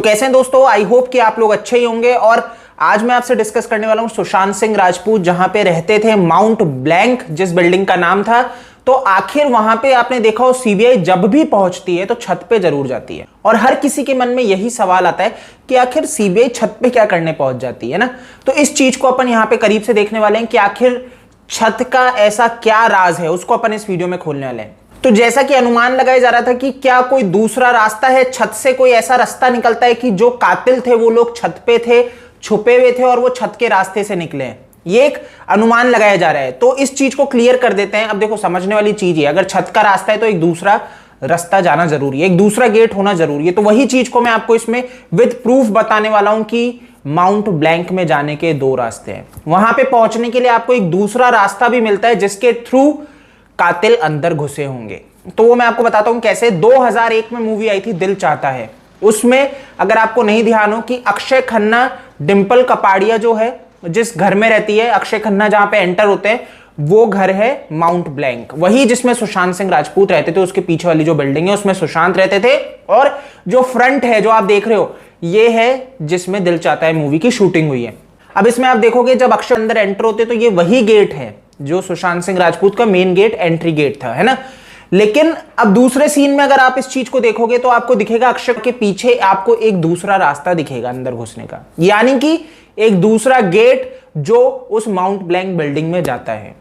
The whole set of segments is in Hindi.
तो कैसे हैं दोस्तों, आई होप कि आप लोग अच्छे ही होंगे। और आज मैं आपसे डिस्कस करने वाला हूं सुशांत सिंह राजपूत जहां पे रहते थे, माउंट ब्लैंक जिस बिल्डिंग का नाम था। तो आखिर वहां पे आपने देखा हो सीबीआई जब भी पहुंचती है तो छत पे जरूर जाती है, और हर किसी के मन में यही सवाल आता है कि आखिर सीबीआई छत पे क्या करने पहुंच जाती है ना। तो इस चीज को अपन यहां पे करीब से देखने वाले हैं कि आखिर छत का ऐसा क्या राज है, उसको अपन इस वीडियो में खोलने वाले हैं। तो जैसा कि अनुमान लगाया जा रहा था कि क्या कोई दूसरा रास्ता है, छत से कोई ऐसा रास्ता निकलता है कि जो कातिल थे वो लोग छत पे थे, छुपे हुए थे और वो छत के रास्ते से निकले हैं, ये एक अनुमान लगाया जा रहा है। तो इस चीज को क्लियर कर देते हैं। अब देखो, समझने वाली चीज है, अगर छत का रास्ता है तो एक दूसरा रास्ता जाना जरूरी है, एक दूसरा गेट होना जरूरी है। तो वही चीज को मैं आपको इसमें विद प्रूफ बताने वाला हूं कि माउंट ब्लैंक में जाने के दो रास्ते हैं। वहां पे पहुंचने के लिए आपको एक दूसरा रास्ता भी मिलता है जिसके थ्रू कातिल अंदर घुसे होंगे। तो वो मैं आपको बताता हूं कैसे। 2001 में मूवी आई थी दिल चाहता है। उसमें अगर आपको नहीं ध्यान हो कि अक्षय खन्ना, डिंपल कपाड़िया जो है जिस घर में रहती है, अक्षय खन्ना जहां पे एंटर होते हैं वो घर है माउंट ब्लैंक, वही जिसमें सुशांत सिंह राजपूत रहते थे। उसके पीछे वाली जो बिल्डिंग है उसमें सुशांत रहते थे, और जो फ्रंट है जो आप देख रहे हो ये है जिसमें दिल चाहता है मूवी की शूटिंग हुई है। अब इसमें आप देखोगे जब अक्षय अंदर एंटर होते तो ये वही गेट है जो सुशांत सिंह राजपूत का मेन गेट, एंट्री गेट था, है ना। लेकिन अब दूसरे सीन में अगर आप इस चीज को देखोगे तो आपको दिखेगा अक्षय के पीछे आपको एक दूसरा रास्ता दिखेगा अंदर घुसने का, यानी कि एक दूसरा गेट जो उस माउंट ब्लैंक बिल्डिंग में जाता है।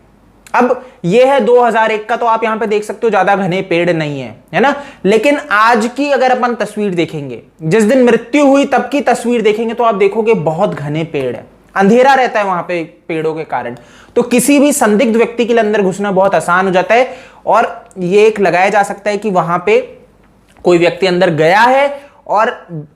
अब यह है 2001 का, तो आप यहां पे देख सकते हो ज्यादा घने पेड़ नहीं है ना। लेकिन आज की अगर अपन तस्वीर देखेंगे, जिस दिन मृत्यु हुई तब की तस्वीर देखेंगे तो आप देखोगे बहुत घने पेड़ है, अंधेरा रहता है वहां पे पेड़ों के कारण। तो किसी भी संदिग्ध व्यक्ति के लिए अंदर घुसना बहुत आसान हो जाता है, और ये एक लगाया जा सकता है कि वहां पे कोई व्यक्ति अंदर गया है और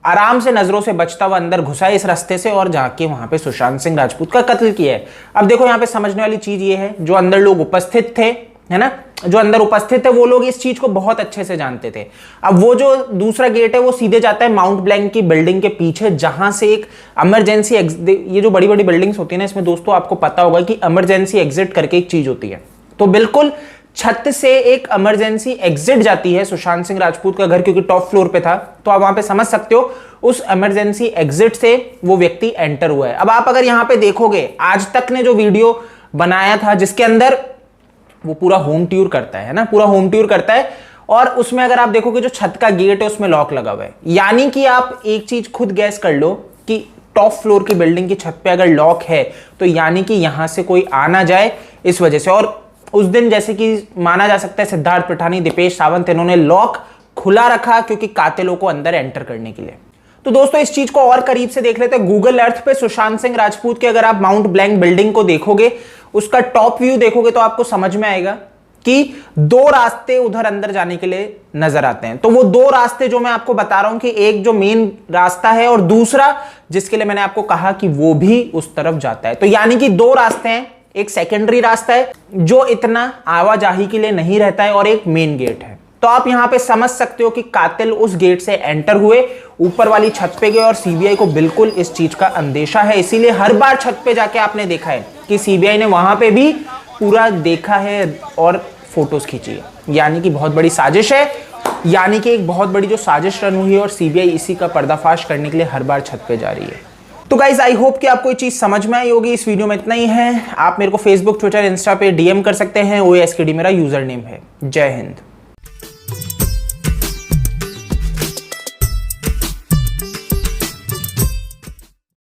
आराम से नजरों से बचता हुआ अंदर घुसा है इस रास्ते से, और जाके वहां पे सुशांत सिंह राजपूत का कत्ल किया है। अब देखो यहां पे समझने वाली चीज ये है, जो अंदर लोग उपस्थित थे, है ना, जो अंदर उपस्थित थे वो लोग इस चीज को बहुत अच्छे से जानते थे। अब वो जो दूसरा गेट है वो सीधे जाता है माउंट ब्लैंक की बिल्डिंग के पीछे, जहां से एक इमरजेंसी ये जो बड़ी बड़ी बिल्डिंग्स होती है ना, इसमें दोस्तों आपको पता होगा कि इमरजेंसी एग्जिट करके एक चीज होती है। तो बिल्कुल छत से एक इमरजेंसी एग्जिट जाती है सुशांत सिंह राजपूत का घर, क्योंकि टॉप फ्लोर पे था। तो आप वहां पे समझ सकते हो उस इमरजेंसी एग्जिट से वो व्यक्ति एंटर हुआ है। अब आप अगर यहां पे देखोगे, आज तक ने जो वीडियो बनाया था जिसके अंदर वो पूरा होम टूर करता है ना, पूरा होम टूर करता है, और उसमें अगर आप देखोगे जो छत का गेट है उसमें लॉक लगा हुआ है। यानी कि आप एक चीज खुद गैस कर लो कि टॉप फ्लोर की बिल्डिंग की छत पे अगर लॉक है तो यानी कि यहां से कोई आ ना जाए इस वजह से। और उस दिन जैसे कि माना जा सकता है सिद्धार्थ पिठानी, दीपेश सावंत, इन्होंने लॉक खुला रखा क्योंकि कातिलों को अंदर एंटर करने के लिए। तो दोस्तों इस चीज को और करीब से देख लेते हैं। गूगल अर्थ पे सुशांत सिंह राजपूत के अगर आप माउंट ब्लैंक बिल्डिंग को देखोगे, उसका टॉप व्यू देखोगे तो आपको समझ में आएगा कि दो रास्ते उधर अंदर जाने के लिए नजर आते हैं। तो वो दो रास्ते जो मैं आपको बता रहा हूं कि एक जो मेन रास्ता है और दूसरा जिसके लिए मैंने आपको कहा कि वो भी उस तरफ जाता है। तो यानी कि दो रास्ते हैं, एक सेकेंडरी रास्ता है जो इतना आवाजाही के लिए नहीं रहता है, और एक मेन गेट है। तो आप यहां पे समझ सकते हो कि कातिल उस गेट से एंटर हुए, ऊपर वाली छत पे गए, और सीबीआई को बिल्कुल इस चीज का अंदेशा है। इसीलिए हर बार छत पे जाके आपने देखा है कि सीबीआई ने वहां पे भी पूरा देखा है और फोटोज खींची है। यानी कि बहुत बड़ी साजिश है, यानी कि एक बहुत बड़ी जो साजिश रन हुई है, और सीबीआई इसी का पर्दाफाश करने के लिए हर बार छत पे जा रही है। तो गाइज आई होप कि आपको ये चीज समझ में आई होगी। इस वीडियो में इतना ही है। आप मेरे को फेसबुक, ट्विटर, इंस्टा पे डीएम कर सकते हैं। OASKD मेरा यूजर नेम है। जय हिंद।